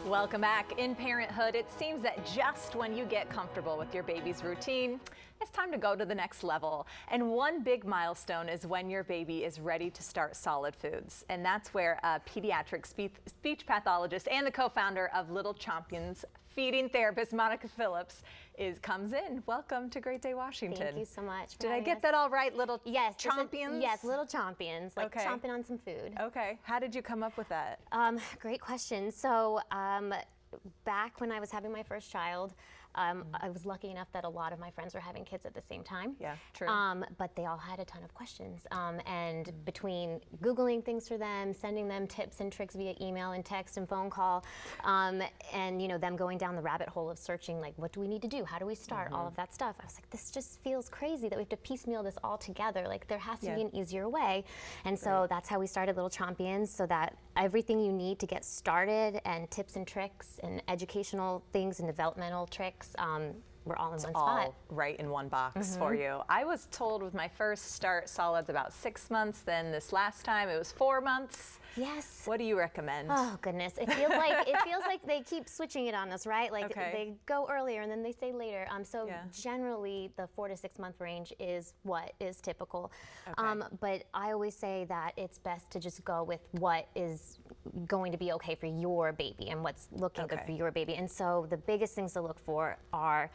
Welcome back. In parenthood, it seems that just when you get comfortable with your baby's routine, it's time to go to the next level. And one big milestone is when your baby is ready to start solid foods. And that's where a pediatric speech pathologist and the co-founder of Little Chompions, feeding therapist Monica Phillips, comes in. Welcome to Great Day, Washington. Thank you so much. Did I get that all right? Little Yes, Chompions? Yes, Little Chompions, like chomping on some food. Okay. How did you come up with that? Great question. So back when I was having my first child, I was lucky enough that a lot of my friends were having kids at the same time. Yeah, true. But they all had a ton of questions. And between Googling things for them, sending them tips and tricks via email and text and phone call, and them going down the rabbit hole of searching, like, what do we need to do? How do we start? All of that stuff. I was like, this just feels crazy that we have to piecemeal this all together. Like, there has to be an easier way. And so that's how we started Little Chompions, so that everything you need to get started, and tips and tricks and educational things and developmental tricks, we're all in one spot. All right in one box for you. I was told with my first start solids about 6 months. Then this last time it was 4 months. Yes. What do you recommend? Oh goodness, it feels like they keep switching it on us, right? Like they go earlier and then they say later. So generally the 4 to 6 month range is what is typical. But I always say that it's best to just go with what is going to be okay for your baby and what's looking good for your baby. And so the biggest things to look for are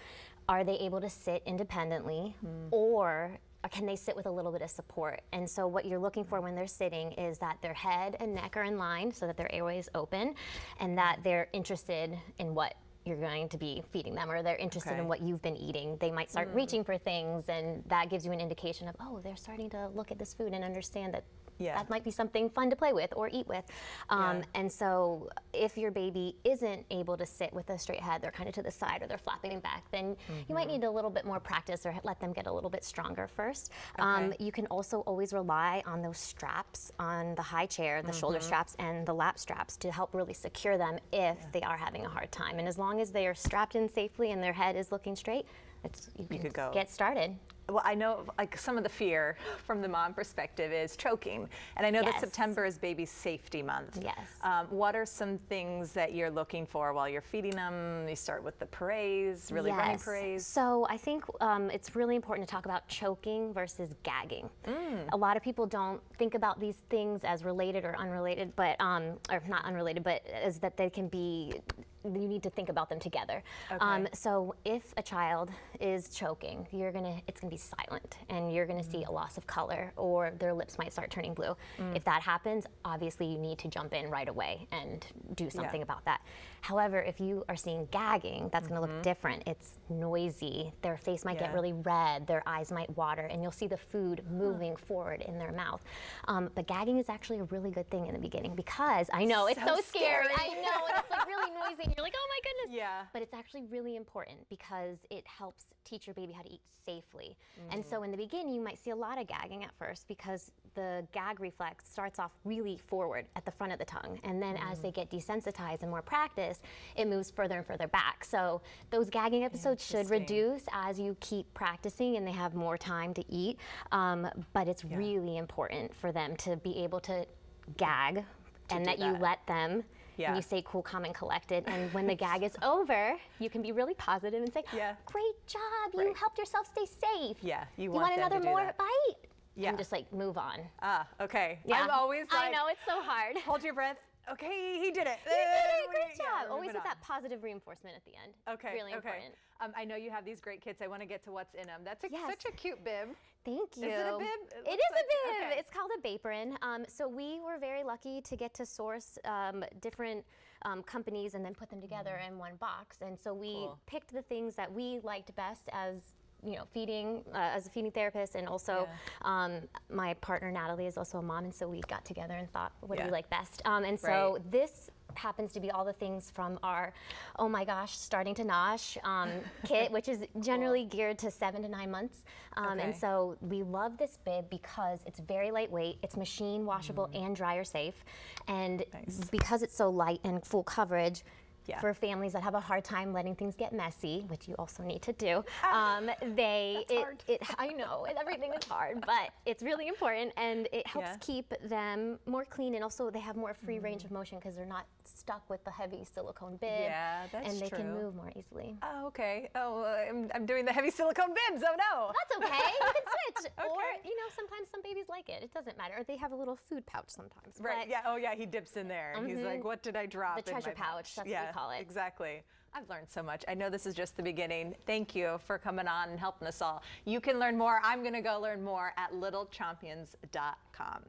they able to sit independently, or can they sit with a little bit of support? And so what you're looking for when they're sitting is that their head and neck are in line so that their airway is open, and that they're interested in what you're going to be feeding them, or they're interested in what you've been eating. They might start reaching for things, and that gives you an indication of, oh, they're starting to look at this food and understand that that might be something fun to play with or eat with. And so if your baby isn't able to sit with a straight head, they're kind of to the side or they're flapping back, then you might need a little bit more practice, or let them get a little bit stronger first. You can also always rely on those straps on the high chair, the shoulder straps and the lap straps, to help really secure them if they are having a hard time. And as long as they are strapped in safely and their head is looking straight, you can go. Get started. Well, I know, like, some of the fear from the mom perspective is choking. And I know that September is Baby Safety Month. Yes. What are some things that you're looking for while you're feeding them? You start with the parades, running parades. So I think it's really important to talk about choking versus gagging. A lot of people don't think about these things as related or unrelated, but, or not unrelated, but as that they can be, you need to think about them together. So if a child is choking, it's gonna be silent, and you're gonna see a loss of color, or their lips might start turning blue. If that happens, obviously you need to jump in right away and do something about that. However, if you are seeing gagging, that's gonna look different. It's noisy, their face might get really red, their eyes might water, and you'll see the food moving forward in their mouth. But gagging is actually a really good thing in the beginning, because I know it's so scary. I know, and it's like really noisy, and you're like, oh my goodness. Yeah. But it's actually really important, because it helps teach your baby how to eat safely. And so in the beginning, you might see a lot of gagging at first, because the gag reflex starts off really forward at the front of the tongue. And then as they get desensitized and more practice, it moves further and further back. So those gagging episodes should reduce as you keep practicing and they have more time to eat. But it's really important for them to be able to gag, and that you let them, and you stay cool, calm, and collected. And when the gag is over, you can be really positive and say, great job, you helped yourself stay safe. Yeah, you want another more bite? Yeah. And just like move on. Okay. Yeah. I'm always like, I know, it's so hard. Hold your breath. Okay, he did it. You did it, great job. Always with that positive reinforcement at the end. Really important. I know you have these great kits. I want to get to what's in them. That's such a cute bib. Thank you. Is it a bib? It is a bib. It's called a Bapron. So we were very lucky to get to source different companies and then put them together in one box. And so we picked the things that we liked best as feeding, as a feeding therapist, and also my partner Natalie is also a mom, and so we got together and thought, what do we like best? And so this happens to be all the things from our, oh my gosh, starting to nosh kit, which is generally geared to 7 to 9 months. And so we love this bib because it's very lightweight, it's machine washable and dryer safe, and because it's so light and full coverage, for families that have a hard time letting things get messy, which you also need to do. I know, everything is hard, but it's really important, and it helps keep them more clean, and also they have more free range of motion because they're not stuck with the heavy silicone bib. Yeah, that's and they true. can move more easily. Oh, okay. Oh, I'm doing the heavy silicone bibs. Oh no. That's okay. You can switch. Okay. Or, you know, sometimes some babies like it. It doesn't matter. Or they have a little food pouch sometimes. Right. But yeah. Oh yeah. He dips in there. He's like, what did I drop? The treasure pouch. That's what we call it. Exactly. I've learned so much. I know this is just the beginning. Thank you for coming on and helping us all. You can learn more. I'm going to go learn more at littlechompions.com.